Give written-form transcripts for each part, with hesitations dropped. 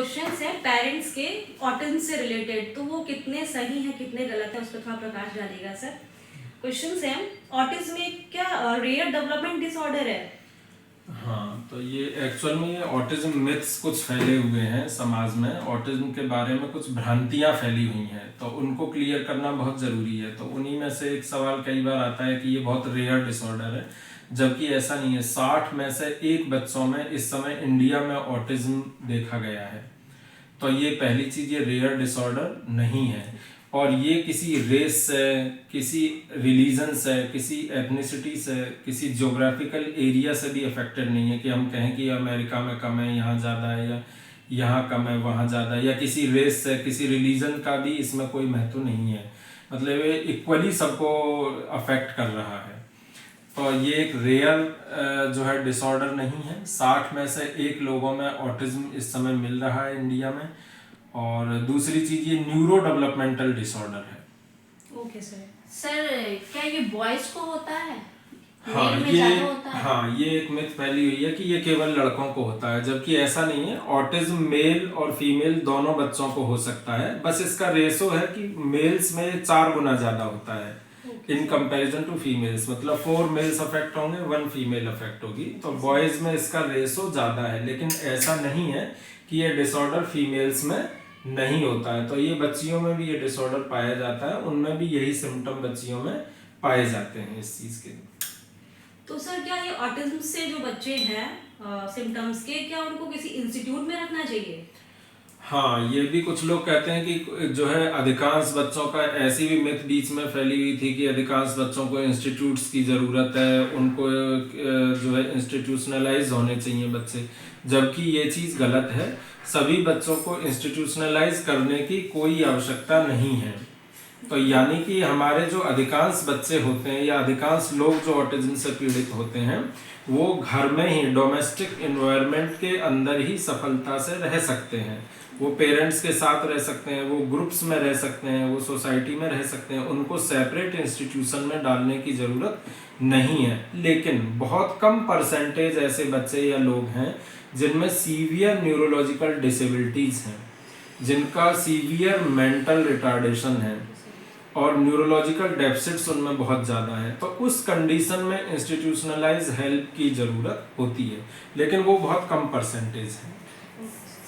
Questions हैं parents के autism से रिलेटेड, तो वो कितने सही हैं कितने गलत हैं उस पर थोड़ा प्रकाश डालिएगा सर। क्वेश्चंस हैं, ऑटिज्म एक क्या रेयर डेवलपमेंट डिसऑर्डर है? हाँ, तो ये एक्चुअल में ये ऑटिज्म मिथ्स कुछ फैले हुए हैं समाज में। ऑटिज्म के बारे में कुछ भ्रांतियां फैली हुई हैं, तो उनको क्लियर करना बहुत ज़रूरी है। तो उन्हीं में से एक सवाल कई बार आता है कि ये बहुत रेयर डिसऑर्डर है, जबकि ऐसा नहीं है। 60 में से 1 बच्चों में इस समय इंडिया में ऑटिज्म देखा गया है। तो ये पहली चीज़, ये रेयर डिसऑर्डर नहीं है। और ये किसी रेस से, किसी रिलीजन से, किसी एथनिसिटी से, किसी ज्योग्राफिकल एरिया से भी अफेक्टेड नहीं है कि हम कहें कि अमेरिका में कम है, यहाँ ज़्यादा है, या यहाँ कम है वहाँ ज़्यादा है, या किसी रेस से, किसी रिलीजन का भी इसमें कोई महत्व नहीं है। मतलब ये इक्वली सबको अफेक्ट कर रहा है। तो ये एक रेयर जो है डिसऑर्डर नहीं है। 60 में से 1 लोगों में ऑटिज्म इस समय मिल रहा है इंडिया में। और दूसरी चीज, ये न्यूरो डेवलपमेंटल डिसऑर्डर है। Okay sir. सर क्या ये बॉयज को होता है? हाँ, मेल में ये ज्यादा होता है? हाँ, ये एक मिथ फैली हुई है कि ये केवल लड़कों को होता है, जबकि ऐसा नहीं है। ऑटिज्म मेल और फीमेल दोनों बच्चों को हो सकता है। बस इसका रेशो है कि मेल्स में 4 गुना ज्यादा होता है इन कंपैरिजन टू फीमेल्स। मतलब 4 मेल्स अफेक्ट होंगे, 1 फीमेल अफेक्ट होगी। तो बॉयज में इसका रेशो ज्यादा है, लेकिन ऐसा नहीं है कि ये डिसऑर्डर फीमेल्स में नहीं होता है। तो ये बच्चियों में भी ये डिसऑर्डर पाया जाता है, उनमें भी यही सिम्टम बच्चियों में पाए जाते हैं इस चीज के। तो सर क्या ये ऑटिज्म से जो बच्चे हैं सिम्टम्स के, क्या उनको किसी इंस्टीट्यूट में रखना चाहिए? हाँ, ये भी कुछ लोग कहते हैं कि जो है अधिकांश बच्चों का, ऐसी भी मिथ बीच में फैली हुई थी कि अधिकांश बच्चों को इंस्टीट्यूट्स की ज़रूरत है, उनको जो है इंस्टीट्यूशनलाइज होने चाहिए बच्चे, जबकि ये चीज़ गलत है। सभी बच्चों को इंस्टीट्यूशनलाइज करने की कोई आवश्यकता नहीं है। तो यानी कि हमारे जो अधिकांश बच्चे होते हैं या अधिकांश लोग जो ऑटिज्म से पीड़ित होते हैं, वो घर में ही डोमेस्टिक एनवायरनमेंट के अंदर ही सफलता से रह सकते हैं। वो पेरेंट्स के साथ रह सकते हैं, वो ग्रुप्स में रह सकते हैं, वो सोसाइटी में रह सकते हैं। उनको सेपरेट इंस्टीट्यूशन में डालने की ज़रूरत नहीं है। लेकिन बहुत कम परसेंटेज ऐसे बच्चे या लोग हैं जिनमें सीवियर न्यूरोलॉजिकल डिसेबिलिटीज़ हैं, जिनका सीवियर मेंटल रिटार्डेशन है और न्यूरोलॉजिकल डेफिसिट्स उनमें बहुत ज़्यादा है। तो उस कंडीशन में इंस्टीट्यूशनलाइज हेल्प की ज़रूरत होती है, लेकिन वो बहुत कम परसेंटेज है।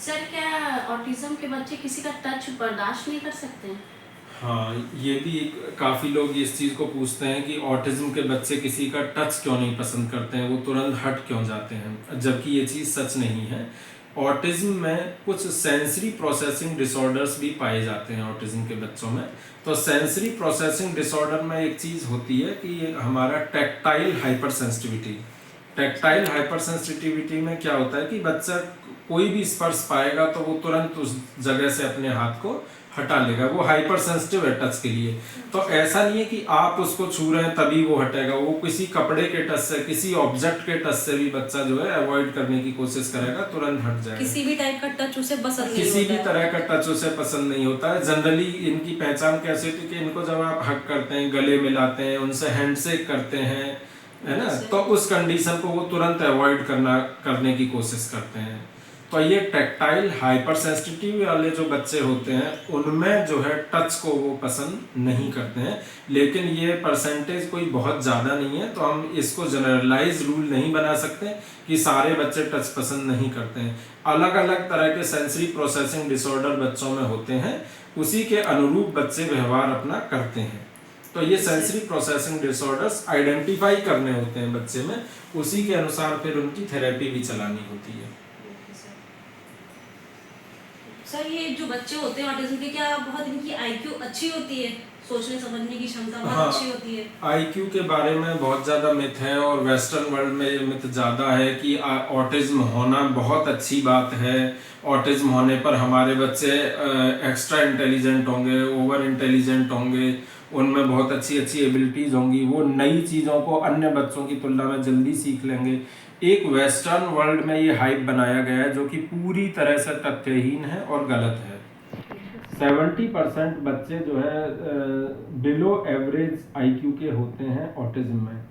सर क्या ऑटिज्म के बच्चे किसी का टच बर्दाश्त नहीं कर सकते हैं? हाँ, ये भी काफ़ी लोग इस चीज़ को पूछते हैं कि ऑटिज्म के बच्चे किसी का टच क्यों नहीं पसंद करते हैं, वो तुरंत हट क्यों जाते हैं, जबकि ये चीज़ सच नहीं है। ऑटिज्म में कुछ सेंसरी प्रोसेसिंग डिसऑर्डर्स भी पाए जाते हैं ऑटिज्म के बच्चों में। तो सेंसरी प्रोसेसिंग डिसऑर्डर में एक चीज़ होती है कि हमारा tactile hyper sensitivity. Tactile hyper sensitivity में क्या होता है कि बच्चा कोई भी स्पर्श पाएगा तो वो तुरंत उस जगह से अपने हाथ को हटा लेगा। वो हाइपर सेंसिटिव है टच के लिए। तो ऐसा नहीं है कि आप उसको छू रहे हैं तभी वो हटेगा। वो किसी कपड़े के टच से, किसी ऑब्जेक्ट के टच से भी बच्चा जो है अवॉइड करने की कोशिश करेगा, तुरंत हट जाएगा। किसी भी टाइप का टच उसे पसंद नहीं होता किसी भी है। तरह का टच उसे पसंद नहीं होता है। जनरली इनकी पहचान कैसे होती है कि इनको जब आप हग करते हैं, गले मिलाते हैं, उनसे हैंडशेक करते हैं, है ना, तो उस कंडीशन को वो तुरंत अवॉइड करने की कोशिश करते हैं। तो ये टैक्टाइल हाइपर सेंसिटिव वाले जो बच्चे होते हैं, उनमें जो है टच को वो पसंद नहीं करते हैं। लेकिन ये परसेंटेज कोई बहुत ज़्यादा नहीं है, तो हम इसको जनरलाइज रूल नहीं बना सकते कि सारे बच्चे टच पसंद नहीं करते हैं। अलग अलग तरह के सेंसरी प्रोसेसिंग डिसऑर्डर बच्चों में होते हैं, उसी के अनुरूप बच्चे व्यवहार अपना करते हैं। तो ये सेंसरी प्रोसेसिंग डिसऑर्डर्स आइडेंटिफाई करने होते हैं बच्चे में, उसी के अनुसार फिर उनकी थेरेपी भी चलानी होती है। सर ये जो बच्चे होते हैं ऑटिज्म के, क्या बहुत इनकी आईक्यू अच्छी होती है, सोचने समझने की क्षमता बहुत अच्छी होती है? आईक्यू के बारे में बहुत ज़्यादा मिथ है और वेस्टर्न वर्ल्ड में ये मिथ ज़्यादा है कि ऑटिज्म होना बहुत अच्छी बात है। ऑटिज्म होने पर हमारे बच्चे एक्स्ट्रा इंटेलिजेंट होंगे, ओवर इंटेलिजेंट होंगे, उनमें बहुत अच्छी अच्छी एबिलिटीज़ होंगी, वो नई चीज़ों को अन्य बच्चों की तुलना में जल्दी सीख लेंगे। एक वेस्टर्न वर्ल्ड में ये हाइप बनाया गया है जो कि पूरी तरह से तथ्यहीन है और गलत है। 70% बच्चे जो है बिलो एवरेज आईक्यू के होते हैं ऑटिज्म में।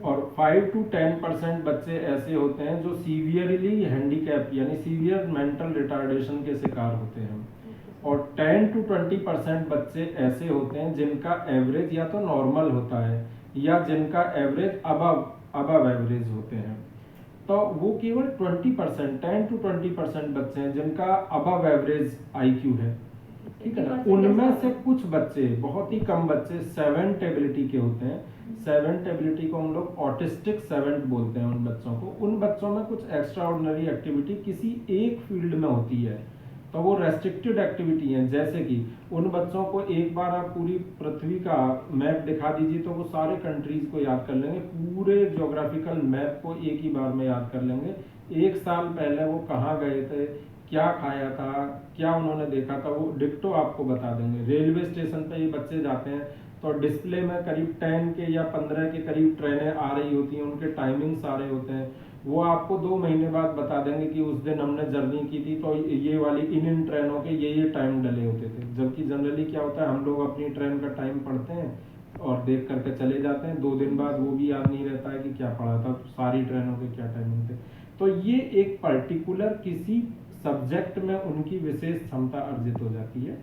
और 5 to 10% बच्चे ऐसे होते हैं जो सीवियरली हैंडीकैप यानी सीवियर मेंटल रिटार्डेशन के शिकार होते हैं, और 10 to 20% बच्चे ऐसे होते हैं जिनका एवरेज या तो नॉर्मल होता है या जिनका एवरेज अबव एवरेज होते हैं। तो वो केवल 20% 10 to 20% बच्चे हैं जिनका अबव एवरेज IQ है, ठीक है ना। उनमें से कुछ बच्चे, बहुत ही कम बच्चे सेवेंथ एबिलिटी के होते हैं। सेवेंथ एबिलिटी को हम लोग ऑटिस्टिक सेवेंथ बोलते हैं उन बच्चों को। उन बच्चों में कुछ एक्स्ट्रा ऑर्डिनरी एक्टिविटी किसी एक फील्ड में होती है, तो वो रेस्ट्रिक्टेड एक्टिविटी है। जैसे कि उन बच्चों को एक बार आप पूरी पृथ्वी का मैप दिखा दीजिए तो वो सारे कंट्रीज को याद कर लेंगे, पूरे ज्योग्राफिकल मैप को एक ही बार में याद कर लेंगे। एक साल पहले वो कहाँ गए थे, क्या खाया था, क्या उन्होंने देखा था, वो डिक्टो आपको बता देंगे। रेलवे स्टेशन पे ये बच्चे जाते हैं तो डिस्प्ले में करीब 10 के या 15 के करीब ट्रेनें आ रही होती हैं, उनके टाइमिंग्स आ रहे होते हैं। वो आपको 2 महीने बाद बता देंगे कि उस दिन हमने जर्नी की थी तो ये वाली इन ट्रेनों के ये टाइम डले होते थे। जबकि जनरली क्या होता है, हम लोग अपनी ट्रेन का टाइम पढ़ते हैं और देख करके चले जाते हैं, 2 दिन बाद वो भी याद नहीं रहता है कि क्या पढ़ा था, सारी ट्रेनों के क्या टाइमिंग थे। तो ये एक पर्टिकुलर किसी सब्जेक्ट में उनकी विशेष क्षमता अर्जित हो जाती है,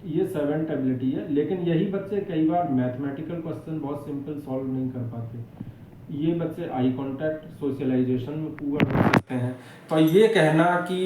ये सेवेंथ एबिलिटी है। लेकिन यही बच्चे कई बार मैथमेटिकल क्वेश्चन बहुत सिंपल सॉल्व नहीं कर पाते। ये बच्चे आई कांटेक्ट सोशलाइजेशन में पुअर हो सकते हैं। तो ये कहना कि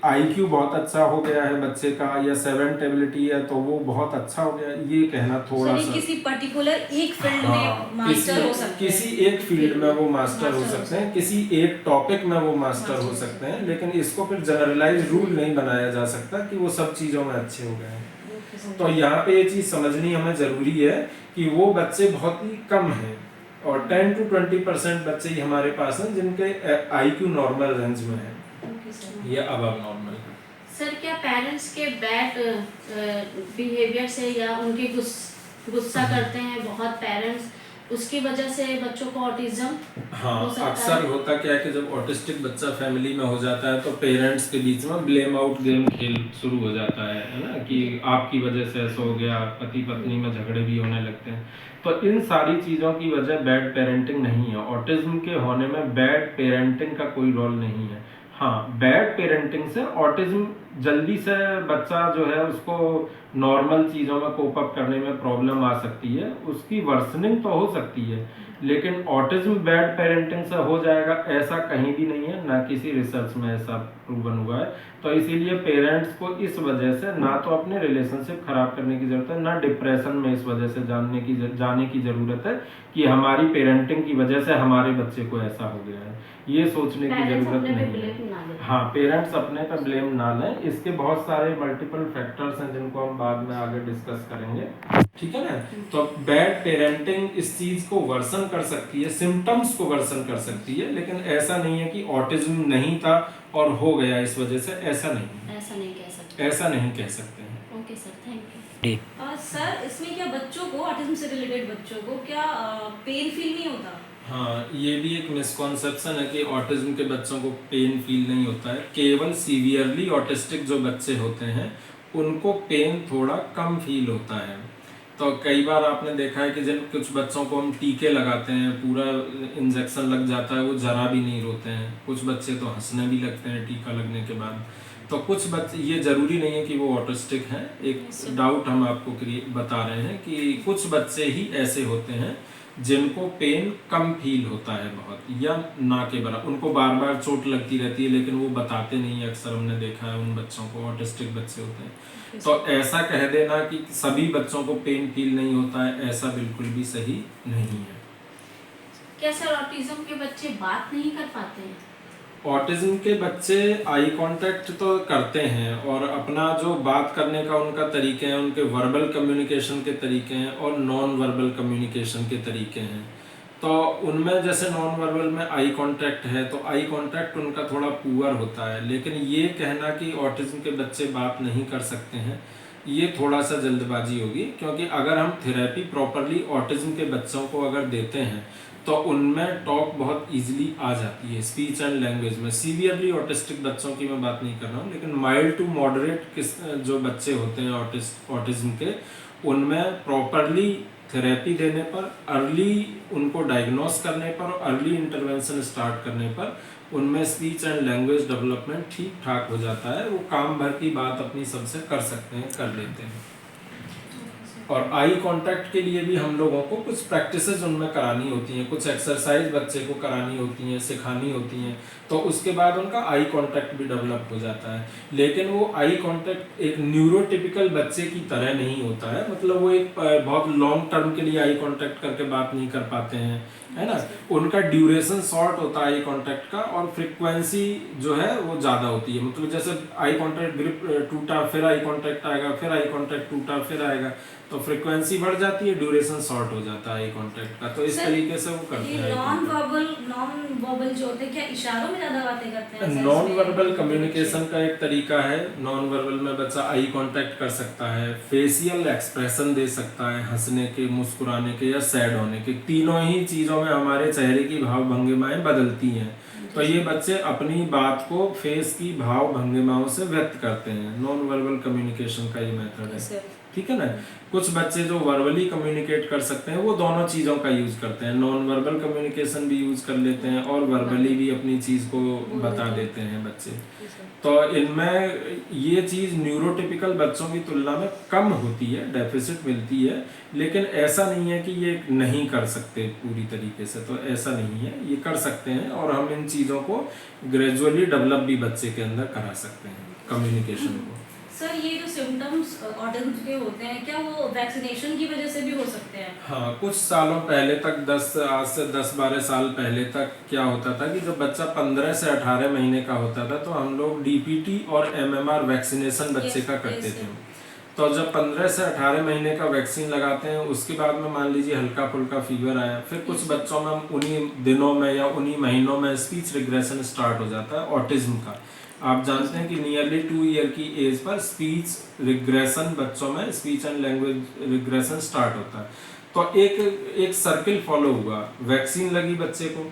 IQ बहुत अच्छा हो गया है बच्चे का या सेवेंथ एबिलिटी है तो वो बहुत अच्छा हो गया, ये कहना थोड़ा सा, किसी पर्टिकुलर एक फील्ड हाँ, में मास्टर हो सकते हैं, किसी एक फील्ड में वो मास्टर हो सकते हैं, किसी एक टॉपिक में वो मास्टर हो सकते हैं। लेकिन इसको फिर जनरलाइज रूल नहीं बनाया जा सकता कि वो सब चीजों में अच्छे हो गए हैं। तो यहाँ पे ये चीज समझनी हमें जरूरी है कि वो बच्चे बहुत ही कम हैं, और 10 to 20% बच्चे ही हमारे पास हैं जिनके IQ नॉर्मल रेंज में है या अबव नॉर्मल है। सर क्या पेरेंट्स के बैड बिहेवियर से या उनके गुस्सा करते हैं बहुत पेरेंट्स, उसकी वजह से बच्चों को ऑटिज्म हाँ, हो सकता अक्सर है? होता क्या है कि जब ऑटिस्टिक बच्चा फैमिली में हो जाता है तो पेरेंट्स के बीच में ब्लेम आउट गेम खेल शुरू हो जाता है ना, कि आपकी वजह से ऐसा हो गया, पति पत्नी में झगड़े भी होने लगते हैं। तो इन सारी चीज़ों की वजह बैड पेरेंटिंग नहीं है। ऑटिज्म के होने में बैड पेरेंटिंग का कोई रोल नहीं है। हाँ, बैड पेरेंटिंग से ऑटिज्म जल्दी से बच्चा जो है उसको नॉर्मल चीज़ों में कोप अप करने में प्रॉब्लम आ सकती है, उसकी वर्सनिंग तो हो सकती है, लेकिन ऑटिज्म बैड पेरेंटिंग से हो जाएगा ऐसा कहीं भी नहीं है, ना किसी रिसर्च में ऐसा प्रूवन हुआ है। तो इसीलिए पेरेंट्स को इस वजह से ना तो अपने रिलेशनशिप खराब करने की ज़रूरत है, ना डिप्रेशन में इस वजह से जाने की ज़रूरत है कि हमारी पेरेंटिंग की वजह से हमारे बच्चे को ऐसा हो गया है, ये सोचने की ज़रूरत नहीं है। हाँ, पेरेंट्स अपने पे ब्लेम ना लें। इसके बहुत सारे मल्टीपल फैक्टर्स हैं जिनको हम बाद में आगे डिस्कस करेंगे, ठीक है ना। तो बैड पेरेंटिंग इस चीज को वर्सन कर सकती है, सिम्टम्स को वर्सन कर सकती है, लेकिन ऐसा नहीं है कि ऑटिज्म नहीं था और हो गया इस वजह से, ऐसा नहीं, ऐसा नहीं कह सकते, ऐसा नहीं कह सकते हैं। Okay sir, thank you. Sir इसमें क्या बच्चों को, ऑटिज्म से रिलेटेड बच्चों को क्या पेन फील नहीं होता? हाँ, ये भी एक मिसकॉन्सेप्शन है कि ऑटिज्म के बच्चों को पेन फील नहीं होता है। केवल सीवियरली ऑटिस्टिक जो बच्चे होते हैं उनको पेन थोड़ा कम फील होता है। तो कई बार आपने देखा है कि जब कुछ बच्चों को हम टीके लगाते हैं, पूरा इंजेक्शन लग जाता है, वो जरा भी नहीं रोते हैं। कुछ बच्चे तो हंसने भी लगते हैं टीका लगने के बाद। तो कुछ बच्चे, ये ज़रूरी नहीं है कि वो ऑटिस्टिक हैं। एक डाउट हम आपको बता रहे हैं कि कुछ बच्चे ही ऐसे होते हैं जिनको पेन कम फील होता है बहुत, या ना के बराबर। उनको बार बार चोट लगती रहती है लेकिन वो बताते नहीं है, अक्सर हमने देखा है उन बच्चों को, ऑटिस्टिक बच्चे होते हैं। तो ऐसा कह देना कि सभी बच्चों को पेन फील नहीं होता है, ऐसा बिल्कुल भी सही नहीं है। क्या सर ऑटिज्म के बच्चे बात नहीं कर पाते हैं? ऑटिज्म के बच्चे आई कांटेक्ट तो करते हैं, और अपना जो बात करने का उनका तरीके हैं, उनके वर्बल कम्युनिकेशन के तरीके हैं और नॉन वर्बल कम्युनिकेशन के तरीके हैं। तो उनमें जैसे नॉन वर्बल में आई कांटेक्ट है, तो आई कांटेक्ट उनका थोड़ा पुअर होता है। लेकिन ये कहना कि ऑटिज्म के बच्चे बात नहीं कर सकते हैं, ये थोड़ा सा जल्दबाजी होगी। क्योंकि अगर हम थेरेपी प्रॉपरली ऑटिज्म के बच्चों को अगर देते हैं तो उनमें टॉक बहुत इजीली आ जाती है, स्पीच एंड लैंग्वेज में। सीवियरली ऑटिस्टिक बच्चों की मैं बात नहीं कर रहा हूँ, लेकिन माइल्ड टू मॉडरेट जो बच्चे होते हैं ऑटिज्म के, उनमें प्रॉपरली थेरेपी देने पर, अर्ली उनको डायग्नोस करने पर और अर्ली इंटरवेंशन स्टार्ट करने पर उनमें स्पीच एंड लैंग्वेज डेवलपमेंट ठीक ठाक हो जाता है। वो काम भर की बात अपनी सबसे कर सकते हैं, कर लेते हैं। और आई कांटेक्ट के लिए भी हम लोगों को कुछ प्रैक्टिसेस उनमें करानी होती हैं, कुछ एक्सरसाइज बच्चे को करानी होती हैं, सिखानी होती हैं, तो उसके बाद उनका आई कांटेक्ट भी डेवलप हो जाता है। लेकिन वो आई कांटेक्ट एक न्यूरोटिपिकल बच्चे की तरह नहीं होता है, मतलब वो एक बहुत लॉन्ग टर्म के लिए आई कांटेक्ट करके बात नहीं कर पाते हैं, है ना। उनका ड्यूरेशन शॉर्ट होता है आई कांटेक्ट का, और फ्रिक्वेंसी जो है वो ज़्यादा होती है। मतलब जैसे आई कांटेक्ट ग्रिप टूटा, फिर आई कांटेक्ट आएगा, फिर आई कांटेक्ट टूटा, फिर आएगा, तो फ्रिक्वेंसी बढ़ जाती है, ड्यूरेशन शॉर्ट हो जाता है आई कांटेक्ट का। तो इस तरीके से वो करते हैं। नॉन वर्बल जो होते हैं, क्या इशारों में ज्यादा बातें करते हैं? नॉन वर्बल कम्युनिकेशन का एक तरीका है। नॉन वर्बल में बच्चा आई कांटेक्ट कर सकता है, फेशियल एक्सप्रेशन दे सकता है, हंसने के, मुस्कुराने के या सैड होने के। तीनों ही चीजों में हमारे चेहरे की भाव भंगिमाएं बदलती हैं, तो ये बच्चे अपनी बात को फेस की भाव भंगिमाओं से व्यक्त करते हैं। नॉन वर्बल कम्युनिकेशन का ये मेथड है, ठीक है ना। कुछ बच्चे जो वर्बली कम्युनिकेट कर सकते हैं वो दोनों चीज़ों का यूज करते हैं, नॉन वर्बल कम्युनिकेशन भी यूज कर लेते हैं और वर्बली भी अपनी चीज़ को बता देते हैं बच्चे। तो इनमें ये चीज़ न्यूरोटिपिकल बच्चों की तुलना में कम होती है, डेफिसिट मिलती है, लेकिन ऐसा नहीं है कि ये नहीं कर सकते पूरी तरीके से, तो ऐसा नहीं है, ये कर सकते हैं और हम इन चीज़ों को ग्रेजुअली डेवलप भी बच्चे के अंदर करा सकते हैं कम्युनिकेशन को। सर, ये जो सिम्टम्स ऑटिज्म के होते हैं, क्या वो वैक्सीनेशन की वजह से भी हो सकते हैं? हाँ, कुछ सालों पहले तक, आज से 10-12 साल पहले तक क्या होता था कि जब बच्चा 15 से 18 महीने का होता था तो हम लोग डीपीटी और एमएमआर वैक्सीनेशन बच्चे का करते थे। तो जब 15 से 18 महीने का वैक्सीन लगाते हैं, उसके बाद में मान लीजिए हल्का फुल्का फीवर आया, फिर कुछ बच्चों में उन्हीं दिनों में या उन्हीं महीनों में स्पीच रिग्रेशन स्टार्ट हो जाता है ऑटिज्म का। आप जानते हैं कि नियरली 2 ईयर की एज पर स्पीच रिग्रेशन बच्चों में, speech and language regression start होता है। तो एक सर्किल फॉलो हुआ, वैक्सीन लगी बच्चे को,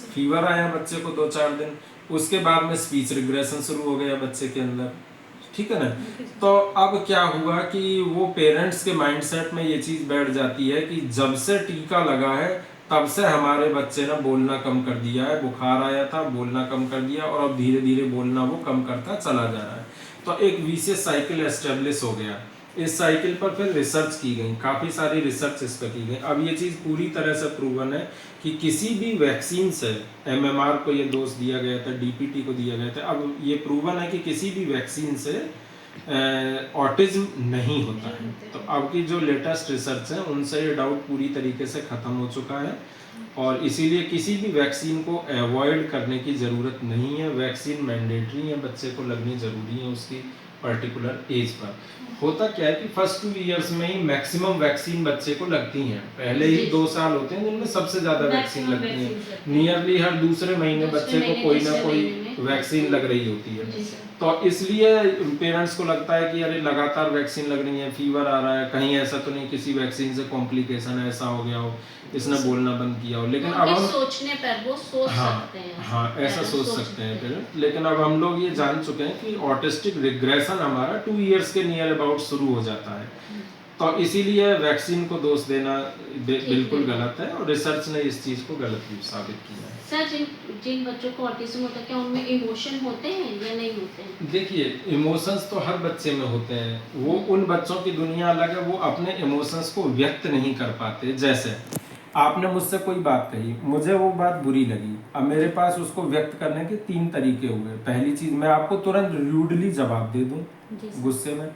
फीवर आया बच्चे को 2-4 दिन, उसके बाद में स्पीच रिग्रेशन शुरू हो गया बच्चे के अंदर, ठीक है ना। तो अब क्या हुआ कि वो पेरेंट्स के माइंडसेट में ये चीज़ बैठ जाती है कि जब से टीका लगा है तब से हमारे बच्चे ने बोलना कम कर दिया है, बुखार आया था बोलना कम कर दिया और अब धीरे धीरे बोलना वो कम करता चला जा रहा है। तो एक विशेष साइकिल एस्टेब्लिश हो गया। इस साइकिल पर फिर रिसर्च की गई, काफ़ी सारी रिसर्च इस पर की गई। अब ये चीज़ पूरी तरह से प्रूवन है कि किसी भी वैक्सीन से, एमएमआर को ये डोज दिया गया था, डीपीटी को दिया गया था, अब ये प्रूवन है कि किसी भी वैक्सीन से ऑटिज्म नहीं होता है। तो अब की जो लेटेस्ट रिसर्च है उनसे ये डाउट पूरी तरीके से ख़त्म हो चुका है और इसीलिए किसी भी वैक्सीन को अवॉइड करने की ज़रूरत नहीं है। वैक्सीन मैंडेटरी है, बच्चे को लगनी ज़रूरी है उसकी पर्टिकुलर एज पर। होता क्या है कि फर्स्ट 2 इयर्स में ही मैक्सिमम वैक्सीन बच्चे को लगती हैं, पहले ही 2 साल होते हैं जिनमें सबसे ज़्यादा वैक्सीन लगती है। नियरली हर दूसरे महीने बच्चे को कोई ना कोई वैक्सीन लग रही होती है। तो इसलिए पेरेंट्स को लगता है कि अरे लगातार वैक्सीन लग रही है, फीवर आ रहा है, कहीं ऐसा तो नहीं किसी वैक्सीन से कॉम्प्लिकेशन ऐसा हो गया हो, इसने बोलना बंद किया हो। लेकिन अब हम सोचने पर वो सोच सकते हैं, हाँ ऐसा सोच सकते हैं पेरेंट। लेकिन अब हम लोग ये जान चुके हैं कि ऑटिस्टिक रिग्रेशन हमारा 2 इयर्स के नियर अबाउट शुरू हो जाता है। तो इसीलिए वैक्सीन को दोष देना बिल्कुल गलत है और रिसर्च ने इस चीज़ को गलत भी साबित किया है। सर, जिन बच्चों को ऑटिज्म होता है क्या उनमें इमोशन होते हैं या नहीं होते हैं? देखिए, इमोशंस तो हर बच्चे में होते हैं, वो उन बच्चों की दुनिया अलग है, वो अपने इमोशंस को व्यक्त नहीं कर पाते। जैसे आपने मुझसे कोई बात कही, मुझे वो बात बुरी लगी, अब मेरे पास उसको व्यक्त करने के 3 तरीके हुए। पहली चीज़, मैं आपको तुरंत रूडली जवाब दे दूँ गुस्से में।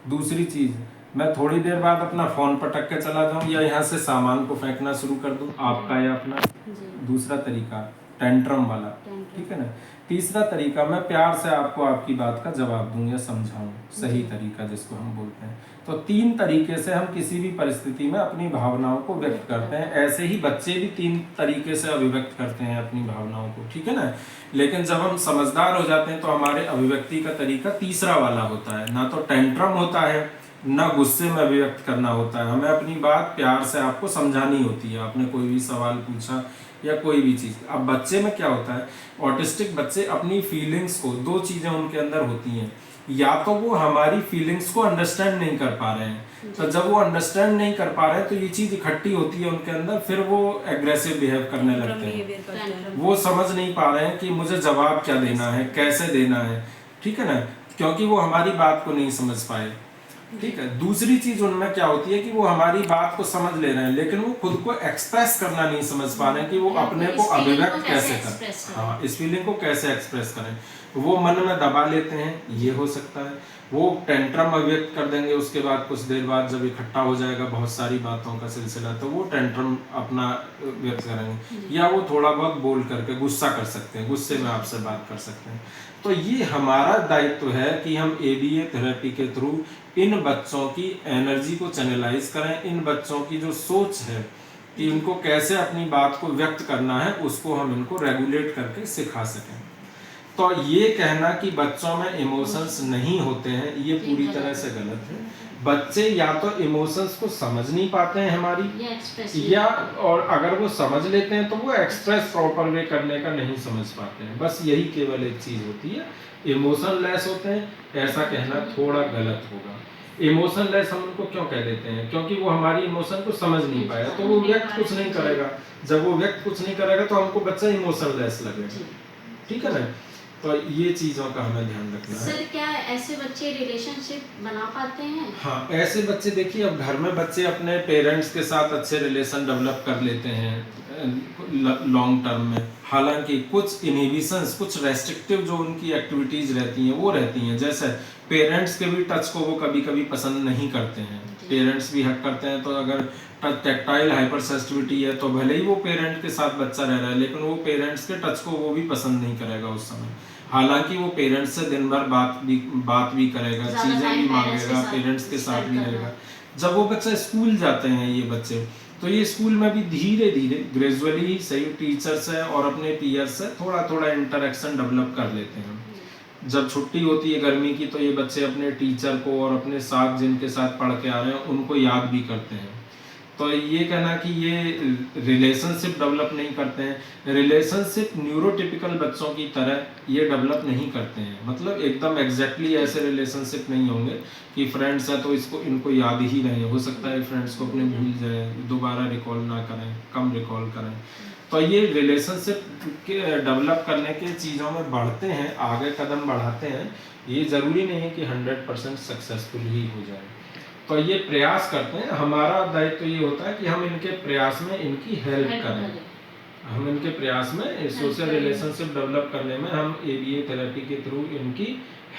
दूसरी चीज़, मैं थोड़ी देर बाद अपना फ़ोन पटक के चला जाऊँ या यहाँ से सामान को फेंकना शुरू कर दूँ, आपका या अपना। दूसरा तरीका टेंट्रम वाला, ठीक है ना। तीसरा तरीका, मैं प्यार से आपको आपकी बात का जवाब दूं या समझाऊं, सही तरीका जिसको हम बोलते हैं। तो 3 तरीके से हम किसी भी परिस्थिति में अपनी भावनाओं को व्यक्त करते हैं। ऐसे ही बच्चे भी 3 तरीके से अभिव्यक्त करते हैं अपनी भावनाओं को, ठीक है ना। लेकिन जब हम समझदार हो जाते हैं तो हमारे अभिव्यक्ति का तरीका तीसरा वाला होता है, ना तो टेंट्रम होता है ना गुस्से में अभिव्यक्त करना होता है। हमें अपनी बात प्यार से आपको समझानी होती है। आपने कोई भी सवाल पूछा या कोई भी चीज़। अब बच्चे में क्या होता है, ऑटिस्टिक बच्चे अपनी फीलिंग्स को, 2 चीज़ें उनके अंदर होती हैं, या तो वो हमारी फीलिंग्स को अंडरस्टैंड नहीं कर पा रहे हैं। तो जब वो अंडरस्टैंड नहीं कर पा रहे हैं तो ये चीज इकट्ठी होती है उनके अंदर, फिर वो एग्रेसिव बिहेव करने लगते हैं। वो समझ नहीं पा रहे हैं कि मुझे जवाब क्या देना है, कैसे देना है, ठीक है ना, क्योंकि वो हमारी बात को नहीं समझ पाए। ठीक है। दूसरी चीज उनमें क्या होती है कि वो हमारी बात को समझ ले रहे हैं लेकिन वो खुद को एक्सप्रेस करना नहीं समझ पा रहे हैं कि वो अपने को अभिव्यक्त कैसे करें। हाँ, इस फीलिंग को कैसे एक्सप्रेस करें। वो मन में दबा लेते हैं, ये हो सकता है। वो टेंट्रम अभिव्यक्त कर देंगे, उसके बाद कुछ देर बाद जब इकट्ठा हो जाएगा बहुत सारी बातों का सिलसिला तो वो टेंट्रम अपना व्यक्त करेंगे, या वो थोड़ा बहुत बोल करके गुस्सा कर सकते हैं, गुस्से में आपसे बात कर सकते हैं। तो ये हमारा दायित्व है कि हम ABA थेरेपी के थ्रू इन बच्चों की एनर्जी को चैनलाइज करें, इन बच्चों की जो सोच है कि इनको कैसे अपनी बात को व्यक्त करना है उसको हम इनको रेगुलेट करके सिखा सकें। तो ये कहना कि बच्चों में इमोशंस नहीं होते हैं ये पूरी तरह से गलत है। बच्चे या तो इमोशंस को समझ नहीं पाते हैं हमारी, या और अगर वो समझ लेते हैं तो वो एक्सप्रेस प्रॉपर वे करने का नहीं समझ पाते हैं। बस यही केवल एक चीज होती है, इमोशन लेस होते हैं, ऐसा कहना थोड़ा गलत होगा। इमोशन लेस हम उनको क्यों कह देते हैं? क्योंकि वो हमारी इमोशन को समझ नहीं पाया तो वो व्यक्त कुछ नहीं करेगा। जब वो व्यक्त कुछ नहीं करेगा तो हमको बच्चा इमोशन लेस लगेगा, ठीक है ना। तो ये चीजों का हमें ध्यान रखना है। सर, क्या ऐसे बच्चे रिलेशनशिप बना पाते हैं? हाँ, ऐसे बच्चे देखिए, अब घर में बच्चे अपने पेरेंट्स के साथ अच्छे रिलेशन डेवलप कर लेते हैं लॉन्ग टर्म में। हालांकि कुछ इनहिबिशंस, कुछ रेस्ट्रिक्टिव जो उनकी एक्टिविटीज रहती हैं वो रहती हैं। जैसे पेरेंट्स के भी टच को वो कभी कभी पसंद नहीं करते हैं। पेरेंट्स भी हक करते हैं, तो अगर टैक्टाइल हाइपर सेंसिटिविटी है तो भले ही वो पेरेंट के साथ बच्चा रह रहा है लेकिन वो पेरेंट्स के टच को वो भी पसंद नहीं करेगा उस समय। हालांकि वो पेरेंट्स से दिन भर बात भी करेगा, चीजें भी मांगेगा, पेरेंट्स के साथ भी रहेगा। जब वो बच्चा स्कूल जाते हैं ये बच्चे, तो ये स्कूल में भी धीरे धीरे ग्रेजुअली सही टीचर से और अपने पीयर से थोड़ा थोड़ा इंटरेक्शन डेवलप कर लेते हैं। जब छुट्टी होती है गर्मी की तो ये बच्चे अपने टीचर को और अपने साथ जिनके साथ पढ़ के आ रहे हैं उनको याद भी करते हैं। तो ये कहना कि ये रिलेशनशिप डेवलप नहीं करते हैं, रिलेशनशिप न्यूरोटिपिकल बच्चों की तरह ये डेवलप नहीं करते हैं। मतलब एकदम एग्जैक्टली ऐसे रिलेशनशिप नहीं होंगे कि फ्रेंड्स है तो इनको याद ही रहे। हो सकता है फ्रेंड्स को अपने भूल जाए, दोबारा रिकॉल ना करें, कम रिकॉल करें। तो ये रिलेशनशिप के डेवलप करने के चीज़ों में बढ़ते हैं, आगे कदम बढ़ाते हैं। ये ज़रूरी नहीं है कि 100% सक्सेसफुल ही हो जाए। तो ये प्रयास करते हैं। हमारा दायित्व तो ये होता है कि हम इनके प्रयास में इनकी हेल्प करें। हम इनके प्रयास में सोशल रिलेशनशिप डेवलप करने में हम ABA थेरेपी के थ्रू इनकी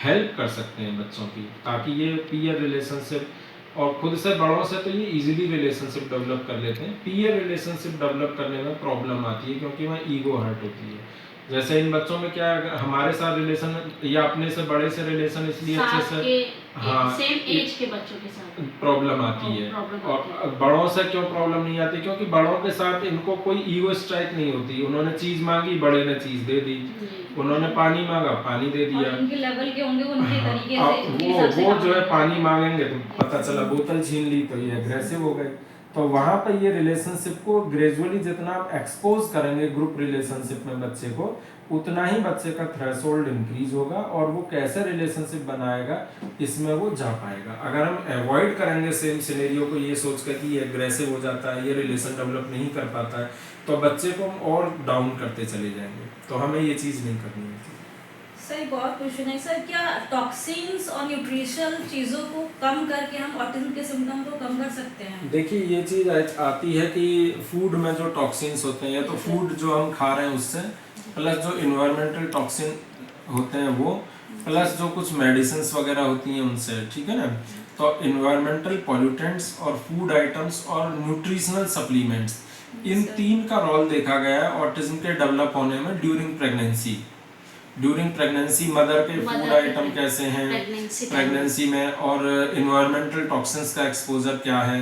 हेल्प कर सकते हैं बच्चों की, ताकि ये पीयर रिलेशनशिप और खुद से बड़ों से तो ये इजीली रिलेशनशिप डेवलप कर लेते हैं। पीयर रिलेशनशिप डेवलप करने में प्रॉब्लम आती है क्योंकि वहाँ ईगो हर्ट होती है। जैसे इन बच्चों में क्या हमारे साथ रिलेशन या अपने से बड़े से रिलेशन इसलिए अच्छे से सेम एज के बच्चों के साथ प्रॉब्लम आती है। और बड़ों से क्यों प्रॉब्लम नहीं आती? क्योंकि बड़ों के साथ इनको कोई ईगो स्ट्राइक नहीं होती। उन्होंने चीज मांगी, बड़े ने चीज दे दी। उन्होंने पानी मांगा, पानी दे दिया। और उनके लेवल के होंगे, उनके तरीके से वो जो है पानी मांगेंगे तो पता चला बोतल छीन ली तो ये एग्रेसिव हो गए। तो वहाँ पर ये रिलेशनशिप को ग्रेजुअली जितना आप एक्सपोज करेंगे ग्रुप रिलेशनशिप में बच्चे को, उतना ही बच्चे का थ्रेशोल्ड इंक्रीज होगा और वो कैसे रिलेशनशिप बनाएगा इसमें वो जा पाएगा। अगर हम अवॉइड करेंगे सेम सिनेरियो को ये सोच कर कि ये एग्रेसिव हो जाता है, ये रिलेशन डेवलप नहीं कर पाता है, तो बच्चे को हम और डाउन करते चले जाएंगे। तो हमें ये चीज़ नहीं करनी है। सर, बहुत क्वेश्चन है सर, क्या टॉक्सिन्स और न्यूट्रिशनल चीज़ों को कम करके हम ऑटिज्म के सिम्टम को कम कर सकते हैं? देखिए, ये चीज़ आती है कि फूड में जो टॉक्सिन्स होते हैं या तो फूड जो हम खा रहे हैं उससे, प्लस जो इन्वायरमेंटल टॉक्सिन होते हैं वो, प्लस जो कुछ मेडिसिन्स वगैरह होती हैं उनसे, ठीक है ना। तो इन्वायरमेंटल पॉल्यूटेंट्स और फूड आइटम्स और न्यूट्रिशनल सप्लीमेंट्स, इन तीन का रोल देखा गया है ऑटिज्म के डेवलप होने में ड्यूरिंग प्रेगनेंसी। मदर के फूड आइटम कैसे हैं प्रेगनेंसी में, और इन्वायरमेंटल टॉक्सिन्स का एक्सपोजर क्या है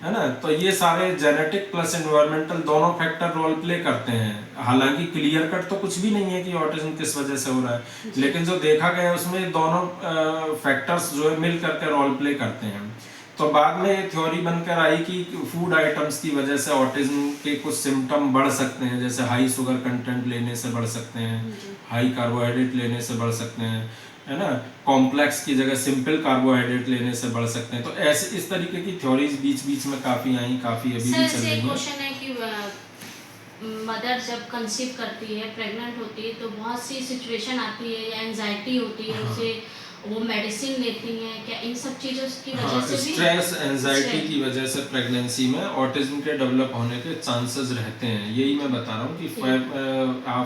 ना। तो ये सारे जेनेटिक प्लस इन्वायरमेंटल दोनों फैक्टर रोल प्ले करते हैं। हालांकि क्लियर कट तो कुछ भी नहीं है कि ऑटिज्म किस वजह से हो रहा है, लेकिन जो देखा गया है उसमें दोनों फैक्टर्स जो है मिल करके रोल प्ले करते हैं। तो बाद में ये थ्योरी बनकर आई कि फूड आइटम्स की वजह से ऑटिज्म के कुछ सिम्टम बढ़ सकते हैं, जैसे हाई शुगर कंटेंट लेने से बढ़ सकते हैं, हाई कार्बोहाइड्रेट लेने से बढ़ सकते हैं, है ना, कॉम्प्लेक्स की जगह सिंपल कार्बोहाइड्रेट लेने से बढ़ सकते हैं। तो ऐसे इस तरीके की थ्योरीज बीच बीच में काफ़ी आई, काफ़ी अभी भी चल रही हैं। क्वेश्चन है कि मदर जब कंसीव करती है, प्रेग्नेंट होती है, तो बहुत सी सिचुएशन आती है या एंजाइटी होती है, उसे वो मेडिसिन लेती हैं क्या, इन सब चीज़ों की वजह से भी स्ट्रेस एंजाइटी की वजह से प्रेगनेंसी में ऑटिज्म के डेवलप होने के चांसेस रहते हैं। यही मैं बता रहा हूँ कि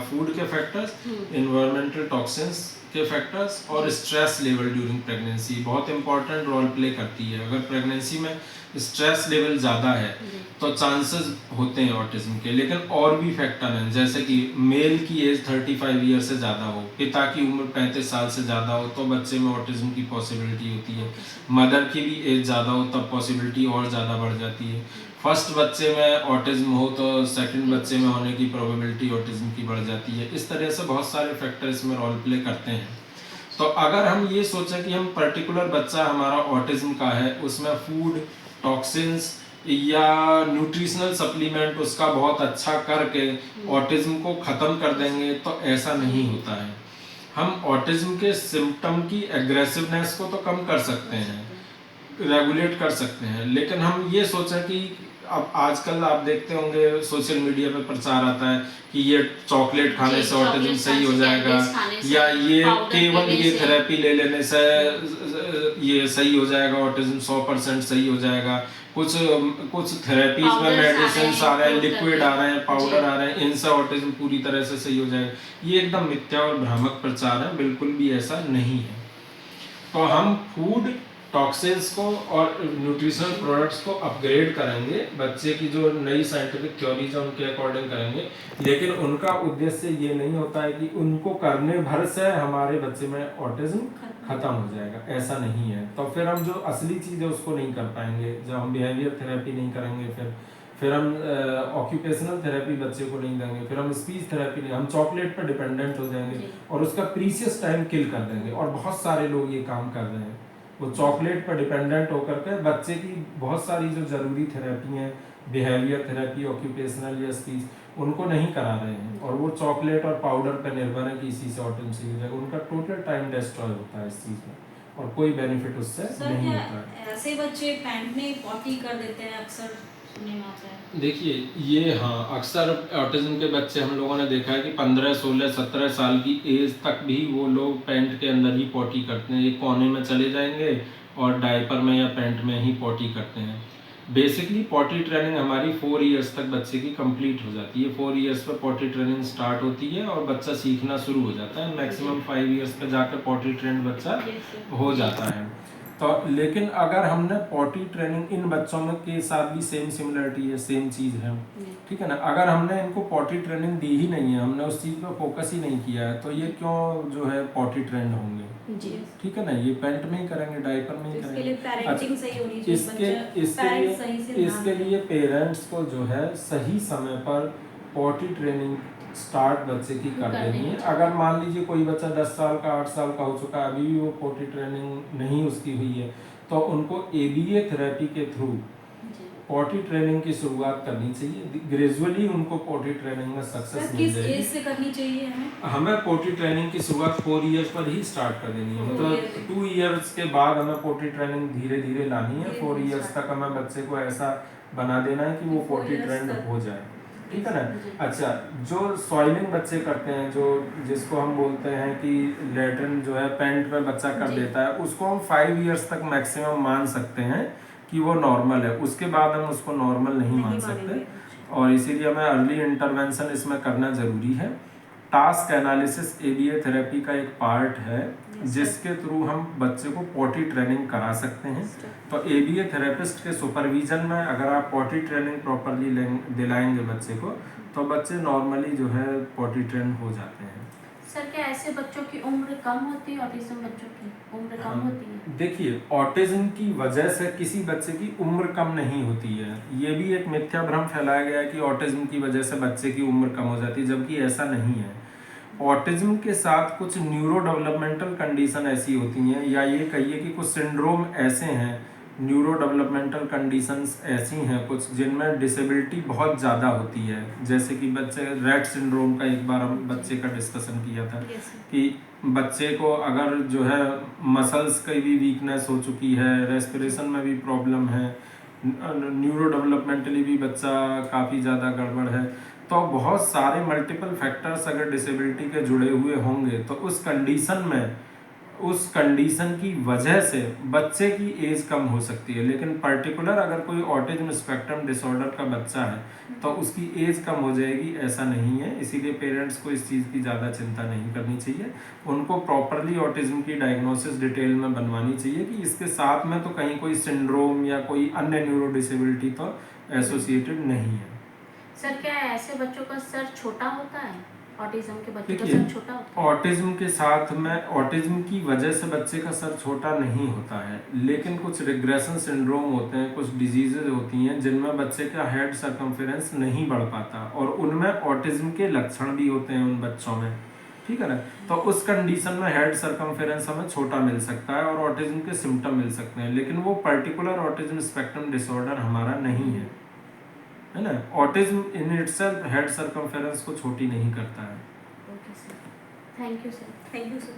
फूड के फैक्टर्स, इन्वायरमेंटल टॉक्सिन्स के फैक्टर्स और स्ट्रेस लेवल ड्यूरिंग प्रेगनेंसी बहुत इंपॉर्टेंट रोल प्ले करती है। अगर प्रेगनेंसी में स्ट्रेस लेवल ज़्यादा है तो चांसेस होते हैं ऑटिज्म के। लेकिन और भी फैक्टर हैं, जैसे कि मेल की एज 35 ईयर से ज़्यादा हो, पिता की उम्र 35 साल से ज़्यादा हो तो बच्चे में ऑटिज्म की पॉसिबिलिटी होती है। मदर की भी एज ज़्यादा हो तब पॉसिबिलिटी और ज़्यादा बढ़ जाती है। फर्स्ट बच्चे में ऑटिज्म हो तो सेकंड बच्चे में होने की प्रोबेबिलिटी ऑटिज्म की बढ़ जाती है। इस तरह से बहुत सारे फैक्टर इसमें रोल प्ले करते हैं। तो अगर हम ये सोचें कि हम पर्टिकुलर बच्चा हमारा ऑटिज्म का है, उसमें फूड, टॉक्सिन्स या न्यूट्रिशनल सप्लीमेंट उसका बहुत अच्छा करके ऑटिज्म को ख़त्म कर देंगे, तो ऐसा नहीं होता है। हम ऑटिज्म के सिम्टम की एग्रेसिवनेस को तो कम कर सकते हैं, रेगुलेट कर सकते हैं, लेकिन हम ये सोचें कि अब आजकल आप देखते होंगे सोशल मीडिया पे प्रचार आता है कि ये चॉकलेट खाने से ऑटिज्म सही हो जाएगा, या ये केवल ये थेरेपी ले लेने से ये सही हो जाएगा, ऑटिज्म 100% सही हो जाएगा। कुछ थेरेपीज में मेडिसिन आ रहे हैं, लिक्विड आ रहे हैं, पाउडर आ रहे हैं, इनसे ऑटिज्म पूरी तरह से सही हो जाएगा। ये एकदम मिथ्या और भ्रामक प्रचार है, बिल्कुल भी ऐसा नहीं है। तो हम फूड, टॉक्सिन्स को और न्यूट्रिशनल प्रोडक्ट्स को अपग्रेड करेंगे, बच्चे की जो नई साइंटिफिक थ्योरीज है उनके अकॉर्डिंग करेंगे, लेकिन उनका उद्देश्य ये नहीं होता है कि उनको करने भर से हमारे बच्चे में ऑटिज्म खत्म हो जाएगा, ऐसा नहीं है। तो फिर हम जो असली चीज़ है उसको नहीं कर पाएंगे। जब हम बिहेवियर थेरेपी नहीं करेंगे, फिर हम ऑक्यूपेशनल थेरेपी बच्चे को नहीं देंगे, फिर हम स्पीच थेरेपी नहीं, हम चॉकलेट पर डिपेंडेंट हो जाएंगे और उसका प्रीशियस टाइम किल कर देंगे। और बहुत सारे लोग ये काम कर रहे हैं, वो चॉकलेट पर डिपेंडेंट होकर के बच्चे की बहुत सारी जो ज़रूरी थेरेपी हैं, बिहेवियर थेरेपी, ऑक्यूपेशनल या स्पीच, उनको नहीं करा रहे हैं, और वो चॉकलेट और पाउडर पर निर्भर है कि इसी से ऑटिज्म सही हो जाएगा। उनका टोटल टाइम डिस्ट्रॉय होता है इस चीज़ में, और कोई बेनिफिट उससे नहीं होता है। ऐसे बच्चे पैंट में पॉटी कर देते हैं, अक्सर सुनने में आता है। देखिए ये अक्सर ऑटिज्म के बच्चे हम लोगों ने देखा है कि 15, 16, 17 साल की एज तक भी वो लोग पैंट के अंदर ही पॉटी करते हैं। एक कोने में चले जाएंगे और डायपर में या पैंट में ही पॉटी करते हैं। बेसिकली पॉटी ट्रेनिंग हमारी 4 इयर्स तक बच्चे की कंप्लीट हो जाती है। 4 इयर्स पर पॉटी ट्रेनिंग स्टार्ट होती है और बच्चा सीखना शुरू हो जाता है। मैक्सिमम 5 इयर्स पर जाकर पॉटी ट्रेंड बच्चा हो जाता है। तो लेकिन अगर हमने पॉटी ट्रेनिंग इन बच्चों में के साथ भी सेम सिमिलरिटी है, सेम चीज़ है, ठीक है ना। अगर हमने इनको पॉटी ट्रेनिंग दी ही नहीं है, हमने उस चीज़ पे फोकस ही नहीं किया है, तो ये क्यों जो है पॉटी ट्रेंड होंगे, ठीक है ना। ये पैंट में ही करेंगे, डायपर में ही करेंगे। इसके लिए पेरेंट्स को जो है सही समय पर पॉटी ट्रेनिंग स्टार्ट बच्चे की कर देनी है। अगर मान लीजिए कोई बच्चा 10 साल का, 8 साल का हो चुका है, अभी भी वो पॉटी ट्रेनिंग नहीं उसकी हुई है, तो उनको ABA थेरेपी के थ्रू पॉटी ट्रेनिंग की शुरुआत करनी चाहिए। ग्रेजुअली उनको पॉटी ट्रेनिंग में सक्सेस मिल जाएगी। किस एज से करनी चाहिए हमें पॉटी ट्रेनिंग की शुरुआत 4 इयर्स पर ही स्टार्ट कर देनी है। मतलब 2 इयर्स के बाद हमें पॉटी ट्रेनिंग धीरे धीरे लानी है। 4 इयर्स तक हमें बच्चे को ऐसा बना देना है कि वो पॉटी ट्रेंड हो जाए, ठीक है ना। अच्छा, जो सॉइलिंग बच्चे करते हैं, जो जिसको हम बोलते हैं कि लैट्रिन जो है पैंट में बच्चा कर देता है, उसको हम 5 इयर्स तक मैक्सिमम मान सकते हैं कि वो नॉर्मल है। उसके बाद हम उसको नॉर्मल नहीं मान सकते, और इसीलिए हमें अर्ली इंटरवेंशन इसमें करना ज़रूरी है। टास्क एनालिसिस ABA थेरेपी का एक पार्ट है, जिसके थ्रू हम बच्चे को पॉटी ट्रेनिंग करा सकते हैं। तो ABA थेरेपिस्ट के सुपरविजन में अगर आप पॉटी ट्रेनिंग प्रॉपरली दिलाएंगे बच्चे को, तो बच्चे नॉर्मली जो है पॉटी ट्रेन हो जाते हैं। सर, क्या ऐसे बच्चों की उम्र कम होती है? ऑटिज्म बच्चों की उम्र कम होती है? देखिए, ऑटिज्म की वजह से किसी बच्चे की उम्र कम नहीं होती है। ये भी एक मिथ्या भ्रम फैलाया गया है कि ऑटिज्म की वजह से बच्चे की उम्र कम हो जाती है, जबकि ऐसा नहीं है। ऑटिज्म के साथ कुछ न्यूरो डेवलपमेंटल कंडीशन ऐसी होती हैं, या ये कहिए कि कुछ सिंड्रोम ऐसे हैं, न्यूरो डेवलपमेंटल कंडीशंस ऐसी हैं कुछ, जिनमें डिसेबिलिटी बहुत ज़्यादा होती है। जैसे कि बच्चे रेट सिंड्रोम का एक बार हम बच्चे का डिस्कशन किया था कि बच्चे को अगर जो है मसल्स की भी वीकनेस हो चुकी है, रेस्पिरेशन में भी प्रॉब्लम है, न्यूरो डेवलपमेंटली भी बच्चा काफ़ी ज़्यादा गड़बड़ है, तो बहुत सारे मल्टीपल फैक्टर्स अगर डिसेबिलिटी के जुड़े हुए होंगे तो उस कंडीशन की वजह से बच्चे की एज कम हो सकती है। लेकिन पर्टिकुलर अगर कोई ऑटिज्म स्पेक्ट्रम डिसऑर्डर का बच्चा है तो उसकी एज कम हो जाएगी, ऐसा नहीं है। इसीलिए पेरेंट्स को इस चीज़ की ज़्यादा चिंता नहीं करनी चाहिए। उनको प्रॉपरली ऑटिज्म की डायग्नोसिस डिटेल में बनवानी चाहिए कि इसके साथ में तो कहीं कोई सिंड्रोम या कोई अन्य न्यूरो डिसेबिलिटी तो एसोसिएटेड नहीं है। सर क्या ऐसे बच्चों का सर छोटा होता है? ऑटिज्म के बच्चों का देखिए, सर छोटा होता है? ऑटिज्म के साथ में ऑटिज्म की वजह से बच्चे का सर छोटा नहीं होता है, लेकिन कुछ रिग्रेशन सिंड्रोम होते हैं, कुछ डिजीजेज होती हैं जिनमें बच्चे का हेड सर्कमफेरेंस नहीं बढ़ पाता और उनमें ऑटिज्म के लक्षण भी होते हैं उन बच्चों में, ठीक है ना। तो उस कंडीशन में हेड सर्कमफेरेंस हमें छोटा मिल सकता है और ऑटिज्म के सिम्टम मिल सकते हैं, लेकिन वो पर्टिकुलर ऑटिज्म स्पेक्ट्रम डिसऑर्डर हमारा नहीं है ना। Autism in itself head circumference को छोटी नहीं करता है। Okay sir, thank you sir. Thank you sir.